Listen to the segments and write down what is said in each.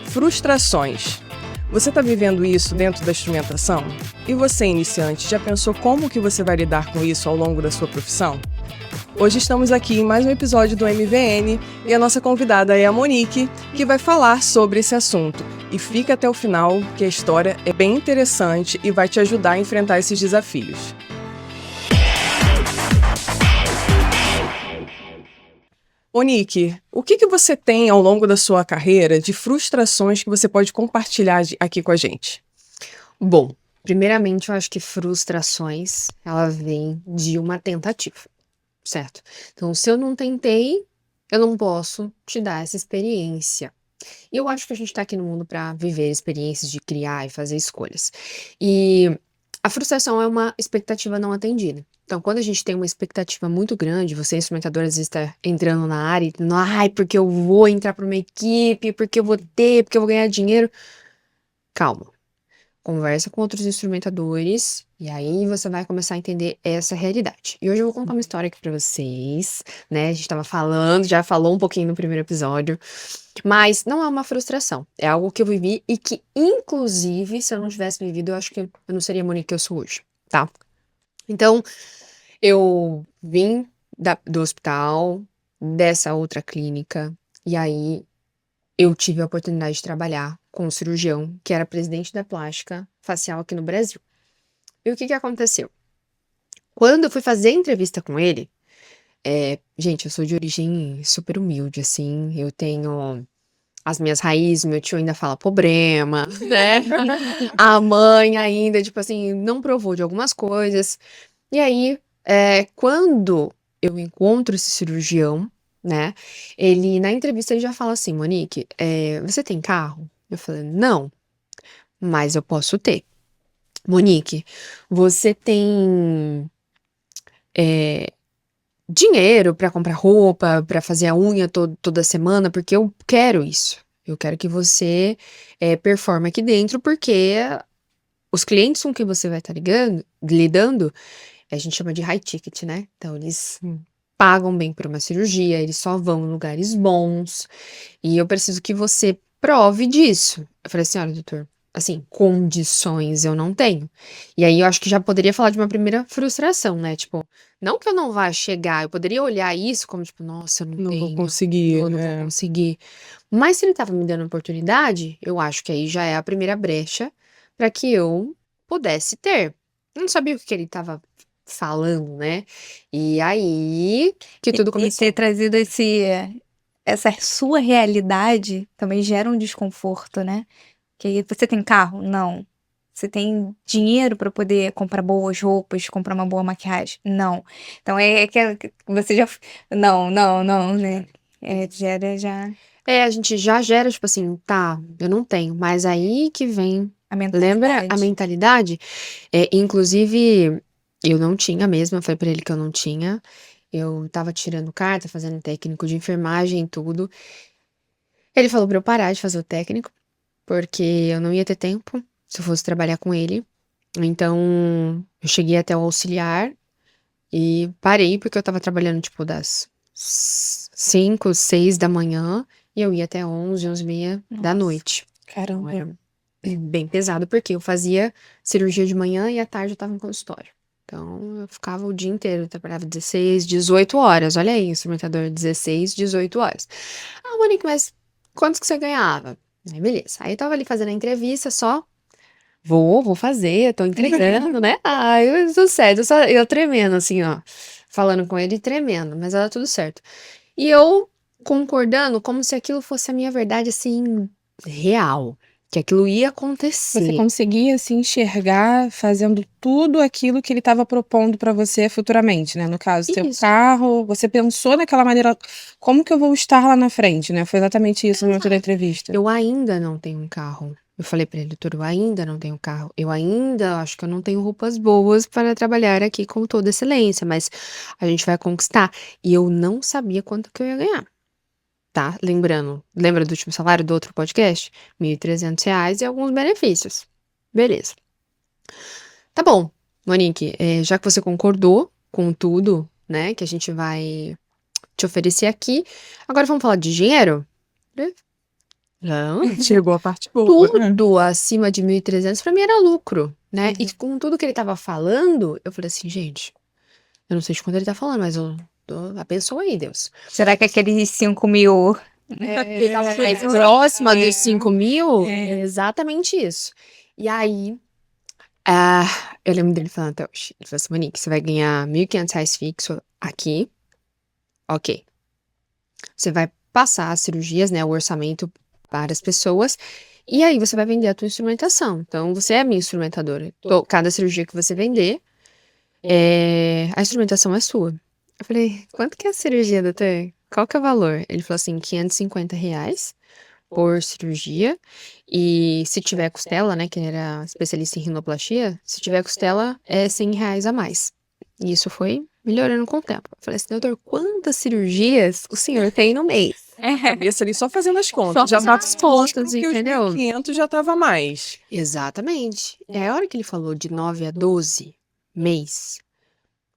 Frustrações. Você está vivendo isso dentro da instrumentação? E você, iniciante, já pensou como que você vai lidar com isso ao longo da sua profissão? Hoje estamos aqui em mais um episódio do MVN e a nossa convidada é a Monique, que vai falar sobre esse assunto. E fica até o final, que a história é bem interessante e vai te ajudar a enfrentar esses desafios. Monique, o que você tem ao longo da sua carreira de frustrações que você pode compartilhar aqui com a gente? Bom, primeiramente eu acho que frustrações, ela vem de uma tentativa, certo? Então, se eu não tentei, eu não posso te dar essa experiência. E eu acho que a gente tá aqui no mundo para viver experiências de criar e fazer escolhas. E a frustração é uma expectativa não atendida. Então, quando a gente tem uma expectativa muito grande, você, instrumentador, às vezes está entrando na área e dizendo, ai, porque eu vou entrar para uma equipe, porque eu vou ter, porque eu vou ganhar dinheiro. Calma. Conversa com outros instrumentadores e aí você vai começar a entender essa realidade. E hoje eu vou contar uma história aqui pra vocês, né? A gente tava falando, já falou um pouquinho no primeiro episódio, mas não é uma frustração. É algo que eu vivi e que, inclusive, se eu não tivesse vivido, eu acho que eu não seria a Monique que eu sou hoje, tá? Então, eu vim do hospital, dessa outra clínica, e aí eu tive a oportunidade de trabalhar com um cirurgião que era presidente da plástica facial aqui no Brasil. E o que aconteceu? Quando eu fui fazer a entrevista com ele, gente, eu sou de origem super humilde, assim, eu tenho as minhas raízes, meu tio ainda fala problema, né? A mãe ainda, tipo assim, não provou de algumas coisas. E aí, quando eu encontro esse cirurgião, né, na entrevista ele já fala assim, Monique, você tem carro? Eu falei, não, mas eu posso ter. Monique, você tem dinheiro pra comprar roupa, pra fazer a unha toda semana? Porque eu quero isso. Eu quero que você performe aqui dentro, porque os clientes com quem você vai estar lidando, a gente chama de high ticket, né? Então, eles pagam bem por uma cirurgia, eles só vão em lugares bons, e eu preciso que você prove disso. Eu falei assim, olha, doutor, assim, condições eu não tenho. E aí eu acho que já poderia falar de uma primeira frustração, né? Tipo, não que eu não vá chegar, eu poderia olhar isso como, tipo, nossa, eu não Não vou tenho, conseguir, eu não vou né? conseguir. Mas se ele tava me dando oportunidade, eu acho que aí já é a primeira brecha para que eu pudesse ter. Eu não sabia o que ele tava falando, né? E aí que tudo E começou. ter trazido essa sua realidade também gera um desconforto, né? Que aí você tem carro? Não. Você tem dinheiro para poder comprar boas roupas, comprar uma boa maquiagem? Não. Então que você já. Não, não, não, né? Gera já A gente já gera, tipo assim, tá, eu não tenho, mas aí que vem, a lembra a mentalidade. mentalidade? Inclusive, eu não tinha mesmo, eu falei pra ele que eu não tinha, eu tava tirando carta, fazendo técnico de enfermagem e tudo. Ele falou pra eu parar de fazer o técnico, porque eu não ia ter tempo se eu fosse trabalhar com ele. Então, eu cheguei até o auxiliar e parei, porque eu tava trabalhando, tipo, das 5, 6 da manhã, e eu ia até 11, 11h30 da Nossa. noite. Então, Caramba. era bem pesado, porque eu fazia cirurgia de manhã e à tarde eu tava no consultório. Então, eu ficava o dia inteiro, eu trabalhava 16, 18 horas. Olha aí, instrumentador, 16, 18 horas. Ah, Monique, mas quantos que você ganhava? Aí, beleza. Aí eu tava ali fazendo a entrevista só. Vou fazer, tô entregando, né? Eu tudo certo, eu tremendo, assim, ó, falando com ele e tremendo, mas era tudo certo. E eu concordando como se aquilo fosse a minha verdade, assim, real, que aquilo ia Você acontecer. conseguia se enxergar fazendo tudo aquilo que ele estava propondo para você futuramente, né? No caso, ter um Isso. carro, você pensou naquela maneira, como que eu vou estar lá na frente, né? Foi exatamente isso no momento da entrevista. Eu ainda não tenho um carro. Eu falei pra ele, doutor, eu ainda não tenho carro. Eu ainda acho que eu não tenho roupas boas para trabalhar aqui com toda excelência, mas a gente vai conquistar. E eu não sabia quanto que eu ia ganhar. Tá? Lembrando, lembra do último salário do outro podcast? R$ 1.300 e alguns benefícios. Beleza. Tá bom, Monique, já que você concordou com tudo, né, que a gente vai te oferecer aqui, agora vamos falar de dinheiro? Não, Chegou a parte boa. tudo acima de 1.300 pra mim era lucro, né? E com tudo que ele tava falando, eu falei assim, gente, eu não sei de quanto ele tá falando, mas eu abençoa aí, Deus. Será que aqueles 5.000 Ele tava mais próxima dos 5.000? É exatamente isso. E aí, eu lembro dele falando até hoje. Ele falou assim, Monique, você vai ganhar R$ 1.500 fixo aqui. Ok. Você vai passar as cirurgias, né? O orçamento para as pessoas. E aí você vai vender a tua instrumentação. Então, você é a minha instrumentadora. Cada cirurgia que você vender, a instrumentação é sua. Eu falei, quanto que é a cirurgia, doutor? Qual que é o valor? Ele falou assim, R$ 550 por cirurgia. E se tiver costela, né? Que ele era especialista em rinoplastia. Se tiver costela, é R$ 100 a mais. E isso foi melhorando com o tempo. Eu falei assim, doutor, quantas cirurgias o senhor tem no mês? Cabeça ali só fazendo as contas. Só já fazendo tava as contas, que os entendeu? 1.500 já tava a mais. Exatamente. E aí, a hora que ele falou de 9 a 12 mês,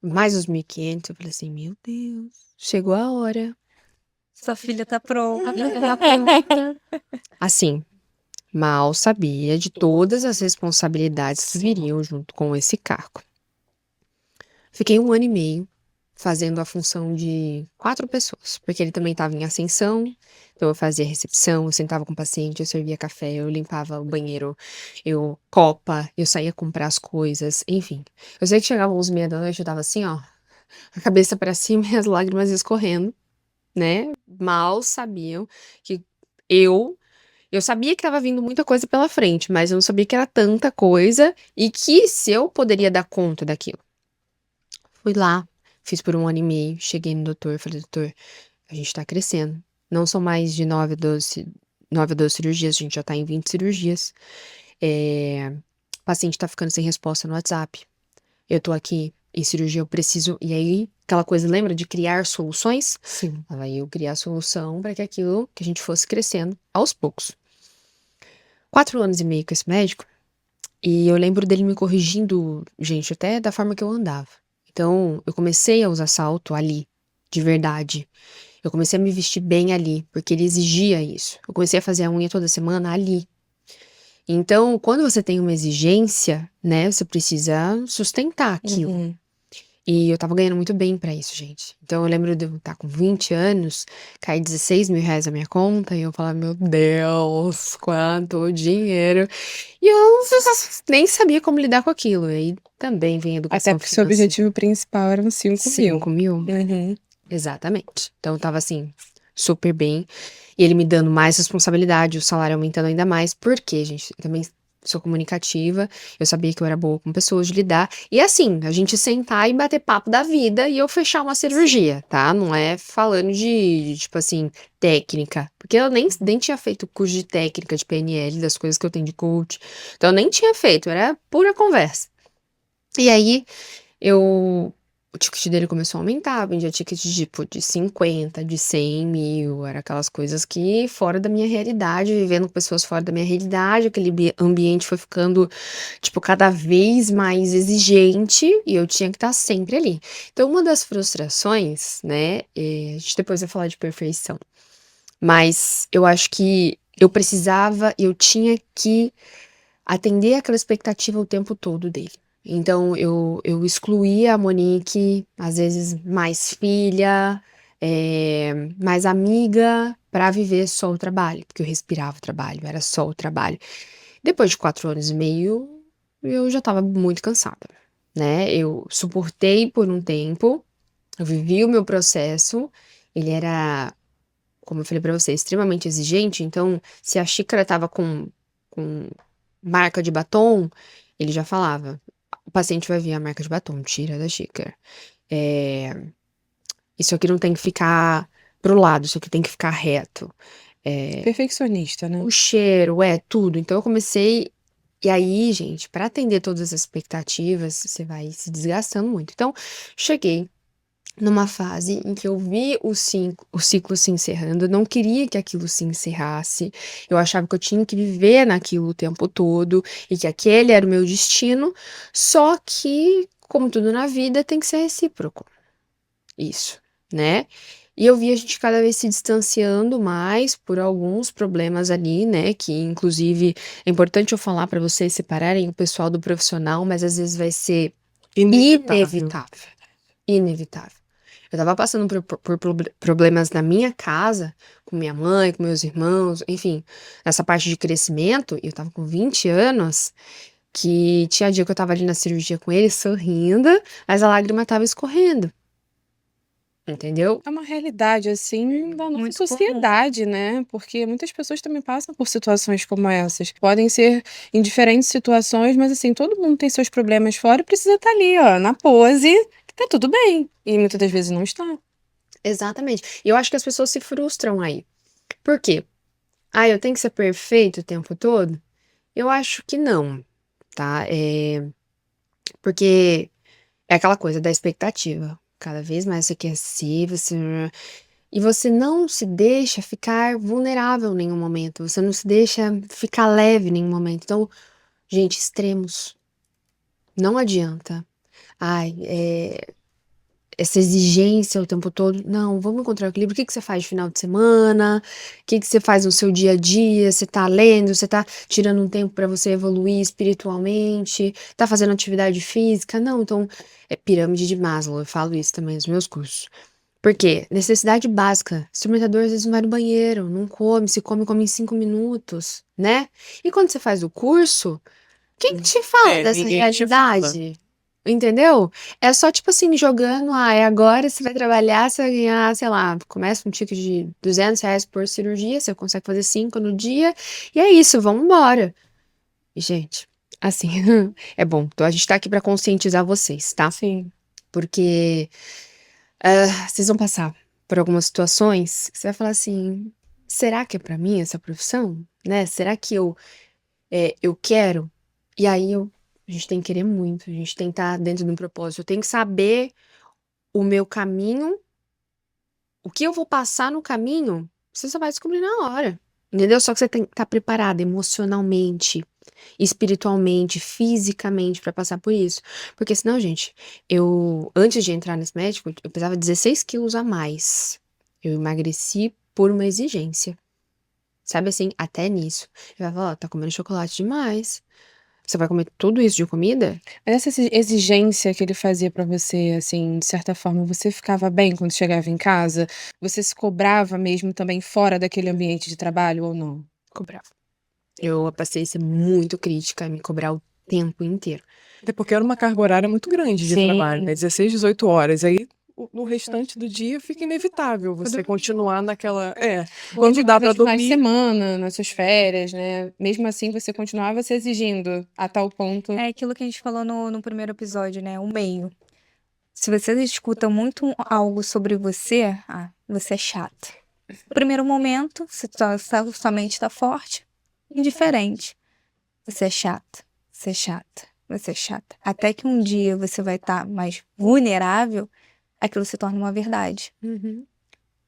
mais os 1.500, eu falei assim, meu Deus, chegou a hora. Sua filha tá pronta. Assim, mal sabia de todas as responsabilidades que viriam junto com esse cargo. Fiquei 1 ano e meio fazendo a função de 4 pessoas, porque ele também estava em ascensão, então eu fazia recepção, eu sentava com o paciente, eu servia café, eu limpava o banheiro, eu saía comprar as coisas, enfim. Eu sei que chegava 11h30 da noite, eu tava assim, ó, a cabeça para cima e as lágrimas escorrendo, né? Mal sabiam que eu sabia que estava vindo muita coisa pela frente, mas eu não sabia que era tanta coisa e que se eu poderia dar conta daquilo. Fui lá, fiz por 1 ano e meio, cheguei no doutor, falei, doutor, a gente tá crescendo. Não são mais de 9 a 12 cirurgias, a gente já tá em 20 cirurgias. O paciente tá ficando sem resposta no WhatsApp. Eu tô aqui em cirurgia, eu preciso. E aí, aquela coisa, lembra de criar soluções? Sim. Aí eu criar solução para que aquilo, que a gente fosse crescendo aos poucos. 4 anos e meio com esse médico, e eu lembro dele me corrigindo, gente, até da forma que eu andava. Então, eu comecei a usar salto ali, de verdade. Eu comecei a me vestir bem ali, porque ele exigia isso. Eu comecei a fazer a unha toda semana ali. Então, quando você tem uma exigência, né, você precisa sustentar aquilo. Uhum. E eu tava ganhando muito bem pra isso, gente. Então eu lembro de eu estar com 20 anos, cair R$ 16.000 na minha conta, e eu falar, meu Deus, quanto dinheiro. E eu nem sabia como lidar com aquilo. E aí também vem a educação Até porque seu financeira. objetivo principal eram 5.000. 5.000? Uhum. Exatamente. Então eu tava assim, super bem. E ele me dando mais responsabilidade, o salário aumentando ainda mais. Porque, gente, eu também sou comunicativa, eu sabia que eu era boa com pessoas de lidar. E assim, a gente sentar e bater papo da vida e eu fechar uma cirurgia, tá? Não é falando tipo assim, técnica. Porque eu nem tinha feito curso de técnica, de PNL, das coisas que eu tenho de coach. Então eu nem tinha feito, era pura conversa. E aí, o ticket dele começou a aumentar, vendia ticket tipo de 50, de 100 mil, era aquelas coisas que fora da minha realidade, vivendo com pessoas fora da minha realidade, aquele ambiente foi ficando, tipo, cada vez mais exigente e eu tinha que estar sempre ali. Então, uma das frustrações, né, a gente depois vai falar de perfeição, mas eu acho que eu tinha que atender aquela expectativa o tempo todo dele. Então, eu excluía a Monique, às vezes mais filha, mais amiga, para viver só o trabalho, porque eu respirava o trabalho, era só o trabalho. Depois de 4 anos e meio, eu já estava muito cansada, né? Eu suportei por um tempo, eu vivi o meu processo, ele era, como eu falei pra você, extremamente exigente, então, se a xícara tava com marca de batom, ele já falava, o paciente vai ver a marca de batom, tira da xícara. Isso aqui não tem que ficar pro lado, isso aqui tem que ficar reto. Perfeccionista, né? O cheiro, tudo. Então eu comecei. E aí, gente, pra atender todas as expectativas, você vai se desgastando muito. Então, cheguei numa fase em que eu vi o ciclo se encerrando, eu não queria que aquilo se encerrasse, eu achava que eu tinha que viver naquilo o tempo todo e que aquele era o meu destino, só que, como tudo na vida, tem que ser recíproco. Isso, né? E eu vi a gente cada vez se distanciando mais por alguns problemas ali, né? Que, inclusive, é importante eu falar pra vocês separarem o pessoal do profissional, mas às vezes vai ser inevitável. Inevitável. Eu tava passando por problemas na minha casa, com minha mãe, com meus irmãos, enfim, nessa parte de crescimento, e eu tava com 20 anos, que tinha dia que eu tava ali na cirurgia com ele, sorrindo, mas a lágrima tava escorrendo. Entendeu? É uma realidade, assim, da nossa Muito comum. sociedade, né? Porque muitas pessoas também passam por situações como essas. Podem ser em diferentes situações, mas assim, todo mundo tem seus problemas fora e precisa estar ali, ó, na pose, que tá tudo bem. E muitas das vezes não está. Exatamente. E eu acho que as pessoas se frustram aí. Por quê? Ah, eu tenho que ser perfeito o tempo todo? Eu acho que não, tá? Porque é aquela coisa da expectativa. Cada vez mais você quer ser, e você não se deixa ficar vulnerável em nenhum momento. Você não se deixa ficar leve em nenhum momento. Então, gente, extremos. Não adianta. Ai, essa exigência o tempo todo. Não, vamos encontrar o equilíbrio. O que que você faz no final de semana? O que que você faz no seu dia a dia? Você tá lendo? Você tá tirando um tempo pra você evoluir espiritualmente? Tá fazendo atividade física? Não, então é pirâmide de Maslow. Eu falo isso também nos meus cursos. Por quê? Necessidade básica. Instrumentador às vezes não vai no banheiro, não come, se come, come em 5 minutos, né? E quando você faz o curso, quem que te fala dessa ninguém te fala. realidade? Entendeu? É só tipo assim, jogando, é agora você vai trabalhar, você vai ganhar, sei lá, começa um ticket de R$ 200 por cirurgia, você consegue fazer 5 no dia, e é isso, vamos embora. E, gente, assim, é bom. Então a gente tá aqui pra conscientizar vocês, tá? Sim. Porque vocês vão passar por algumas situações que você vai falar assim: será que é pra mim essa profissão? Né? Será que eu quero? E aí a gente tem que querer muito, a gente tem que estar dentro de um propósito. Eu tenho que saber o meu caminho, o que eu vou passar no caminho, você só vai descobrir na hora. Entendeu? Só que você tem que estar preparado emocionalmente, espiritualmente, fisicamente pra passar por isso. Porque senão, gente, antes de entrar nesse médico, eu pesava 16 quilos a mais. Eu emagreci por uma exigência. Sabe assim, até nisso. Eu falava, ó, tá comendo chocolate demais. Você vai comer tudo isso de comida? Mas essa exigência que ele fazia pra você, assim, de certa forma, você ficava bem quando chegava em casa? Você se cobrava mesmo também fora daquele ambiente de trabalho ou não? Cobrava. Eu passei a ser muito crítica, me cobrar o tempo inteiro. Até porque era uma carga horária muito grande de Sim. trabalho, né? 16, 18 horas. Aí no restante do dia fica inevitável você continuar naquela. Quando dá pra Finais de dormir. semana, nas suas férias, né? Mesmo assim, você continuava se exigindo a tal ponto. É aquilo que a gente falou no primeiro episódio, né? O meio. Se você escuta muito algo sobre você, você é chato. No primeiro momento, sua mente tá forte, indiferente. Você é chata, você é chata, você é chata. Até que um dia você vai estar mais vulnerável, aquilo se torna uma verdade.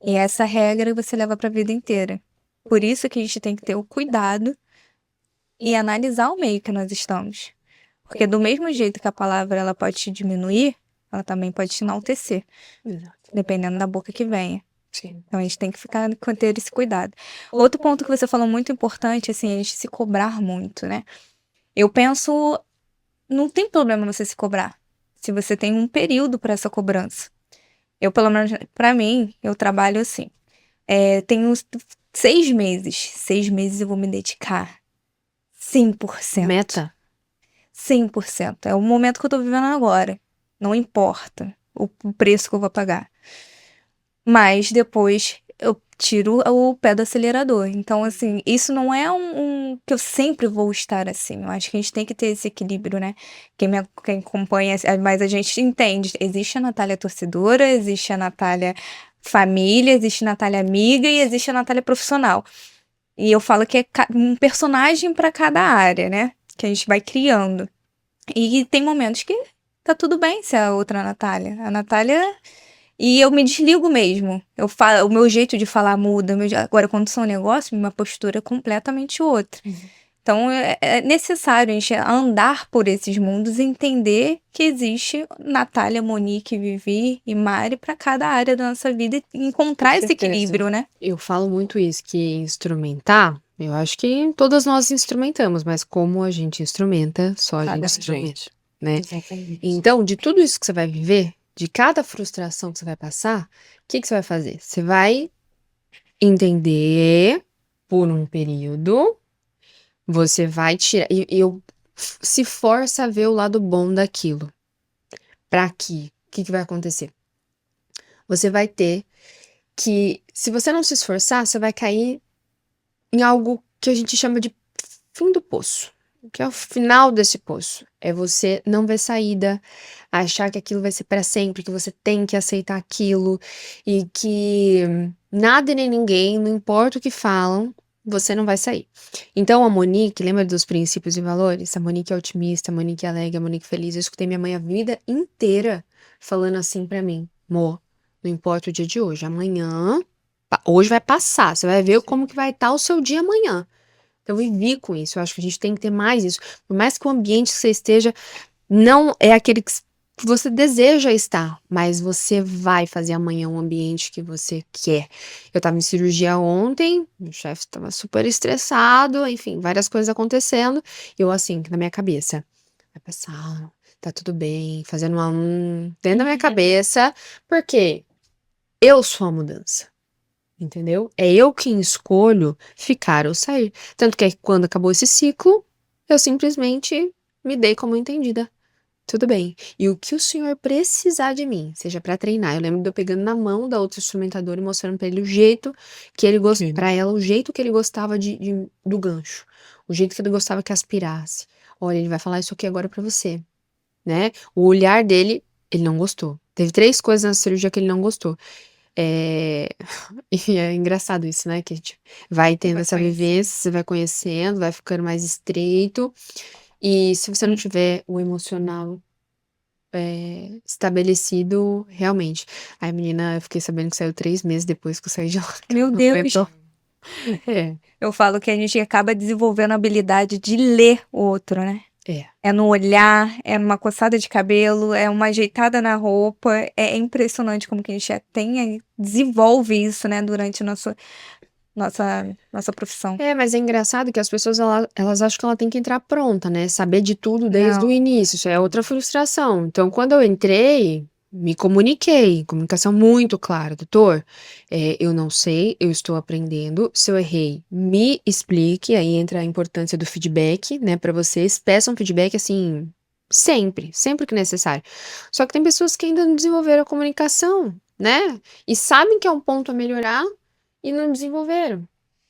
E essa regra você leva pra vida inteira. Por isso que a gente tem que ter o cuidado e analisar o meio que nós estamos. Porque do mesmo jeito que a palavra ela pode te diminuir, ela também pode te enaltecer, Exato. dependendo da boca que venha. Sim. Então a gente tem que ter esse cuidado. Outro ponto que você falou muito importante, assim, é a gente se cobrar muito, né? Eu penso, não tem problema você se cobrar, se você tem um período para essa cobrança. Eu, pelo menos, para mim, eu trabalho assim. Tenho 6 meses. 6 meses eu vou me dedicar 100%. Meta? 100%. É o momento que eu tô vivendo agora. Não importa o preço que eu vou pagar. Mas depois eu tiro o pé do acelerador. Então, assim, isso não é que eu sempre vou estar assim. Eu acho que a gente tem que ter esse equilíbrio, né? Quem acompanha, mas a gente entende. Existe a Natália torcedora, existe a Natália família, existe a Natália amiga e existe a Natália profissional. E eu falo que é um personagem para cada área, né? Que a gente vai criando. E tem momentos que tá tudo bem ser a outra Natália. A Natália. E eu me desligo mesmo. O meu jeito de falar muda. Agora, quando são negócios, minha postura é completamente outra. Então, é necessário a gente andar por esses mundos e entender que existe Natália, Monique, Vivi e Mari para cada área da nossa vida e encontrar Com esse certeza. equilíbrio, né? Eu falo muito isso, que instrumentar, eu acho que todas nós instrumentamos, mas como a gente instrumenta, só a gente Cada instrumenta, gente. né? Exatamente. Então, de tudo isso que você vai viver, de cada frustração que você vai passar, o que você vai fazer? Você vai entender por um período, você vai tirar. Se força a ver o lado bom daquilo. Pra quê? O que vai acontecer? Você vai ter que, se você não se esforçar, você vai cair em algo que a gente chama de fim do poço. O que é o final desse poço? É você não ver saída, achar que aquilo vai ser para sempre, que você tem que aceitar aquilo e que nada e nem ninguém, não importa o que falam, você não vai sair. Então a Monique, lembra dos princípios e valores? A Monique é otimista, a Monique é alegre, a Monique feliz. Eu escutei minha mãe a vida inteira falando assim pra mim: Mo, não importa o dia de hoje, amanhã, hoje vai passar, você vai ver como que vai estar o seu dia amanhã. Então, eu vivi com isso. Eu acho que a gente tem que ter mais isso. Por mais que o ambiente que você esteja não é aquele que você deseja estar, mas você vai fazer amanhã um ambiente que você quer. Eu tava em cirurgia ontem, meu chefe estava super estressado, enfim, várias coisas acontecendo. Eu, assim, na minha cabeça, vai passar, tá tudo bem, fazendo dentro da minha cabeça, porque eu sou a mudança. Entendeu? É eu quem escolho ficar ou sair. Tanto que quando acabou esse ciclo, eu simplesmente me dei como entendida. Tudo bem. E o que o senhor precisar de mim, seja pra treinar. Eu lembro de eu pegando na mão da outra instrumentadora e mostrando pra ele o jeito que ele gostava, pra ela, o jeito que ele gostava do gancho. O jeito que ele gostava que aspirasse. Olha, ele vai falar isso aqui agora pra você, né? O olhar dele, ele não gostou. Teve 3 coisas na cirurgia que ele não gostou. E é engraçado isso, né? Que a gente vai tendo vai essa conhecendo. vivência, você vai conhecendo, vai ficando mais estreito. E se você não tiver o emocional estabelecido, realmente. Aí, menina, eu fiquei sabendo que saiu 3 meses depois que eu saí de lá. Meu Não Deus! aguentou. É, Eu falo que a gente acaba desenvolvendo a habilidade de ler o outro, né? é. É no olhar, é numa coçada de cabelo, é uma ajeitada na roupa. É impressionante como que a gente desenvolve isso, né, durante nossa profissão. Mas é engraçado que as pessoas, elas acham que ela tem que entrar pronta, né? Saber de tudo desde Não. o início. Isso é outra frustração. Então, quando eu entrei, me comuniquei. Comunicação muito clara. Doutor, eu não sei, eu estou aprendendo. Se eu errei, me explique. Aí entra a importância do feedback, né? Para vocês. Peçam feedback, assim, sempre que necessário. Só que tem pessoas que ainda não desenvolveram a comunicação, né? E sabem que é um ponto a melhorar e não desenvolveram.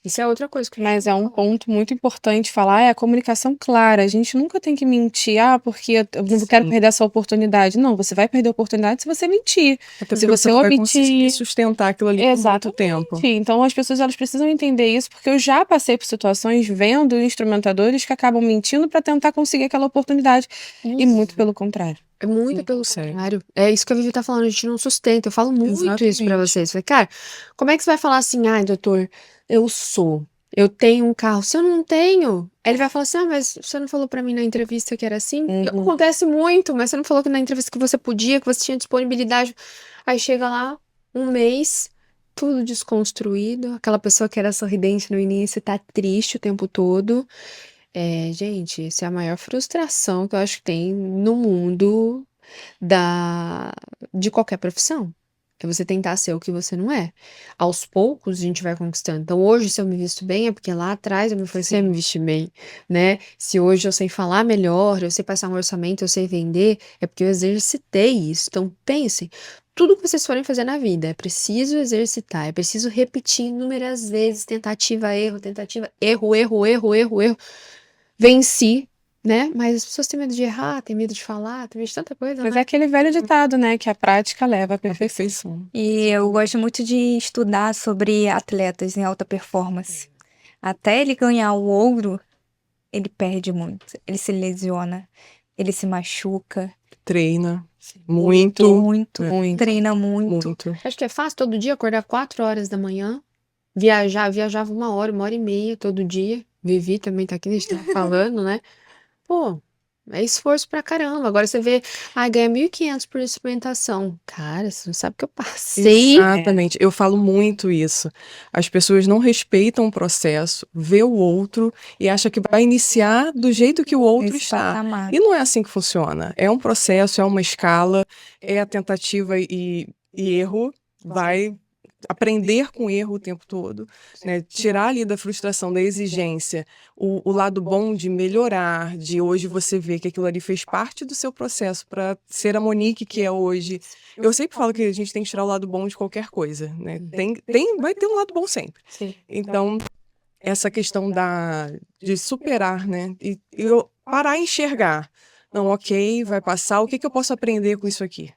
Isso é outra coisa que Mas é um ponto muito importante falar, é a comunicação clara. A gente nunca tem que mentir, porque eu não quero Sim. perder essa oportunidade. Não, você vai perder a oportunidade se você mentir. Até Se porque você não vai omitir- conseguir sustentar aquilo ali por muito Exatamente. tempo. Então as pessoas elas precisam entender isso, porque eu já passei por situações vendo instrumentadores que acabam mentindo para tentar conseguir aquela oportunidade. E muito pelo contrário. É muito pelo Sério. contrário. É isso que a Vivi tá falando, a gente não sustenta. Eu falo muito isso pra Exatamente. vocês. Falei, cara, como é que você vai falar assim, ai, doutor, eu tenho um carro. Se eu não tenho, aí ele vai falar assim, mas você não falou pra mim na entrevista que era assim? Uhum. Acontece muito, mas você não falou que na entrevista que você podia, que você tinha disponibilidade. Aí chega lá, um mês, tudo desconstruído. Aquela pessoa que era sorridente no início tá triste o tempo todo. Gente, essa é a maior frustração que eu acho que tem no mundo de qualquer profissão. É você tentar ser o que você não é. Aos poucos a gente vai conquistando. Então hoje, se eu me visto bem, é porque lá atrás eu me forcei a me vestir bem, né? Se hoje eu sei falar melhor, eu sei passar um orçamento, eu sei vender, é porque eu exercitei isso. Então pensem, tudo que vocês forem fazer na vida é preciso exercitar, é preciso repetir inúmeras vezes, tentativa, erro, erro. Venci, né? Mas as pessoas têm medo de errar, têm medo de falar, têm medo de tanta coisa, Mas né? é aquele velho ditado, né? Que a prática leva à A perfeição. perfeição. E eu gosto muito de estudar sobre atletas em alta performance. Até ele ganhar o ouro, ele perde muito. Ele se lesiona, ele se machuca Treina muito, muito, treina muito. muito. Acho que é fácil todo dia acordar 4 horas da manhã, viajava 1 hora e meia todo dia, Vivi também tá aqui, a gente tava falando, né? Pô, é esforço pra caramba. Agora você vê, ganha 1.500 por experimentação. Cara, você não sabe o que eu passei. Exatamente, eu falo muito isso. As pessoas não respeitam o processo, vê o outro e acha que vai iniciar do jeito que o outro Esse está. patamar. E não é assim que funciona. É um processo, é uma escala, é a tentativa e erro, vai aprender com o erro o tempo todo, né? Tirar ali da frustração, da exigência, o lado bom de melhorar, de hoje você ver que aquilo ali fez parte do seu processo para ser a Monique que é hoje. Eu sempre falo que a gente tem que tirar o lado bom de qualquer coisa, né? Vai ter um lado bom sempre. Sim. Então, essa questão de superar, né? E eu parar e enxergar. Não, ok, vai passar, o que que eu posso aprender com isso aqui?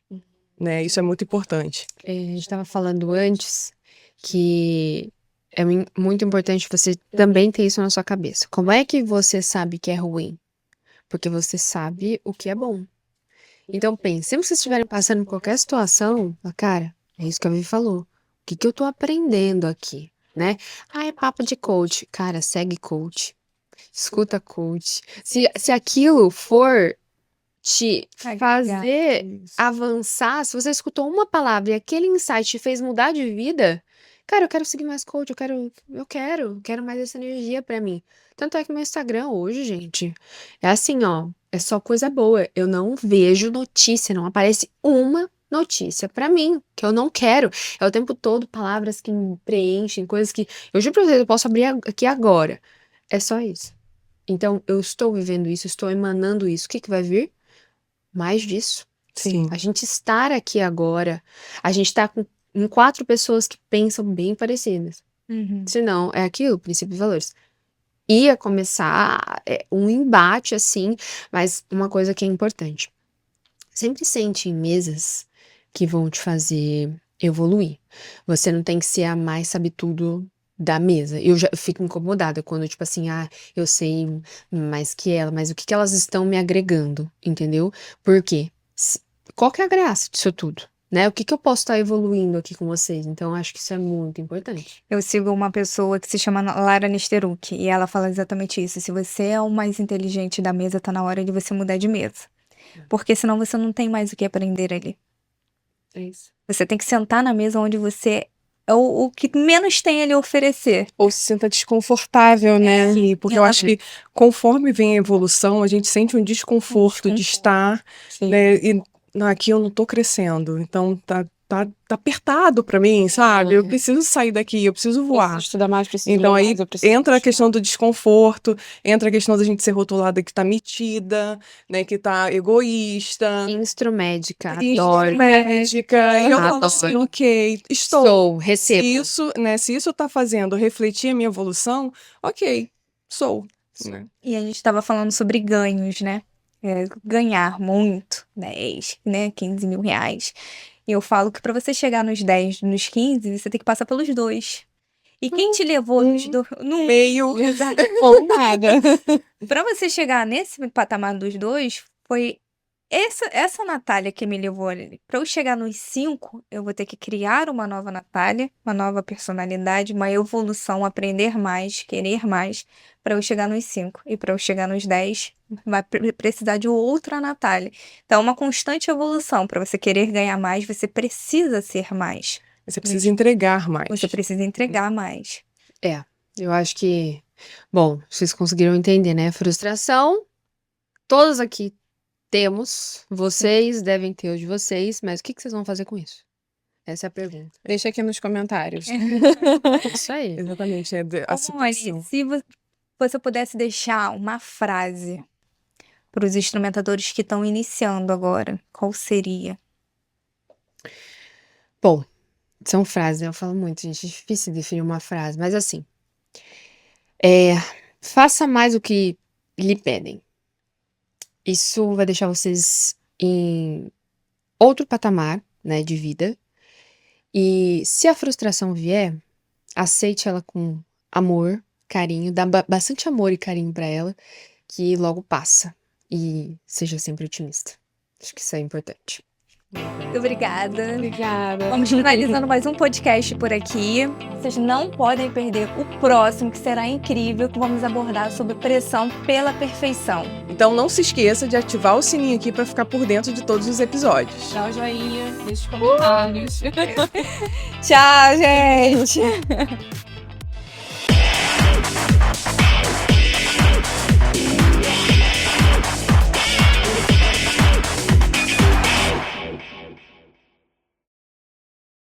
Né? Isso é muito importante. A gente estava falando antes que é muito importante você também ter isso na sua cabeça. Como é que você sabe que é ruim? Porque você sabe o que é bom. Então pense, sempre que vocês estiverem passando por qualquer situação, fala, cara, é isso que a Vivi falou. O que que eu tô aprendendo aqui, né? É papo de coach. Cara, segue coach. Escuta coach. Se aquilo for te fazer avançar, se você escutou uma palavra e aquele insight te fez mudar de vida, cara, eu quero seguir mais coach, eu quero mais essa energia pra mim. Tanto é que meu Instagram hoje, gente, é assim, ó, é só coisa boa. Eu não vejo notícia, não aparece uma notícia pra mim, que eu não quero. É o tempo todo palavras que me preenchem, coisas que eu juro pra vocês, eu posso abrir aqui agora. É só isso. Então, eu estou vivendo isso, estou emanando isso. O que que vai vir? Mais disso. Sim. A gente estar aqui agora, a gente tá em 4 pessoas que pensam bem parecidas. Uhum. Se não, é aquilo, princípio de valores. Ia começar um embate assim, mas uma coisa que é importante. Sempre sente em mesas que vão te fazer evoluir. Você não tem que ser a mais sabe-tudo da mesa. Eu já fico incomodada quando, tipo assim, eu sei mais que ela, mas o que que elas estão me agregando, entendeu? Por quê? Qual que é a graça disso tudo? Né? O que que eu posso estar evoluindo aqui com vocês? Então, acho que isso é muito importante. Eu sigo uma pessoa que se chama Lara Nesteruk e ela fala exatamente isso. Se você é o mais inteligente da mesa, tá na hora de você mudar de mesa. Porque senão você não tem mais o que aprender ali. É isso. Você tem que sentar na mesa onde você é o que menos tem ali a oferecer. Ou se sinta desconfortável, né? Sim, porque eu acho que conforme vem a evolução, a gente sente um desconforto de estar, Sim. né? E aqui eu não tô crescendo, então tá apertado pra mim, sabe? Eu preciso sair daqui, eu preciso voar. Preciso estudar mais, preciso Então ler aí mais, eu preciso entra a buscar. questão do desconforto, entra a questão da gente ser rotulada que tá metida, né? Que tá egoísta. Instrumédica, E adoro. médica, e eu falo Adoro. assim, ok, estou. Se Recebo. isso, né, se isso tá fazendo refletir a minha evolução, ok, sou. Né? E a gente tava falando sobre ganhos, né? Ganhar muito, 10, né? 15 mil reais. E eu falo que pra você chegar nos 10, nos 15, você tem que passar pelos 2. E quem te levou nos dois? No Meio. Exato. Ou nada. Pra você chegar nesse patamar dos 2, foi essa Natália que me levou ali. Pra eu chegar nos 5, eu vou ter que criar uma nova Natália, uma nova personalidade, uma evolução, aprender mais, querer mais, pra eu chegar nos 5. E pra eu chegar nos 10, vai precisar de outra Natália. Então, é uma constante evolução. Pra você querer ganhar mais, você precisa ser mais. Você precisa entregar mais. Você precisa entregar mais. Eu acho que, bom, vocês conseguiram entender, né? Frustração, todos aqui temos, vocês devem ter o de vocês, mas o que que vocês vão fazer com isso? Essa é a pergunta. Deixa aqui nos comentários. Isso aí. Exatamente, é a Olha, situação. se você pudesse deixar uma frase para os instrumentadores que estão iniciando agora, qual seria? Bom, são frases, né? Eu falo muito, gente, é difícil definir uma frase, mas assim, faça mais o que lhe pedem. Isso vai deixar vocês em outro patamar, né, de vida. E se a frustração vier, aceite ela com amor, carinho, dá bastante amor e carinho pra ela, que logo passa. E seja sempre otimista. Acho que isso é importante. Muito obrigada. Obrigada. Vamos finalizando mais um podcast por aqui. Vocês não podem perder o próximo, que será incrível, que vamos abordar sobre pressão pela perfeição. Então não se esqueça de ativar o sininho aqui para ficar por dentro de todos os episódios. Dá o joinha, deixa os comentários. Tchau, gente!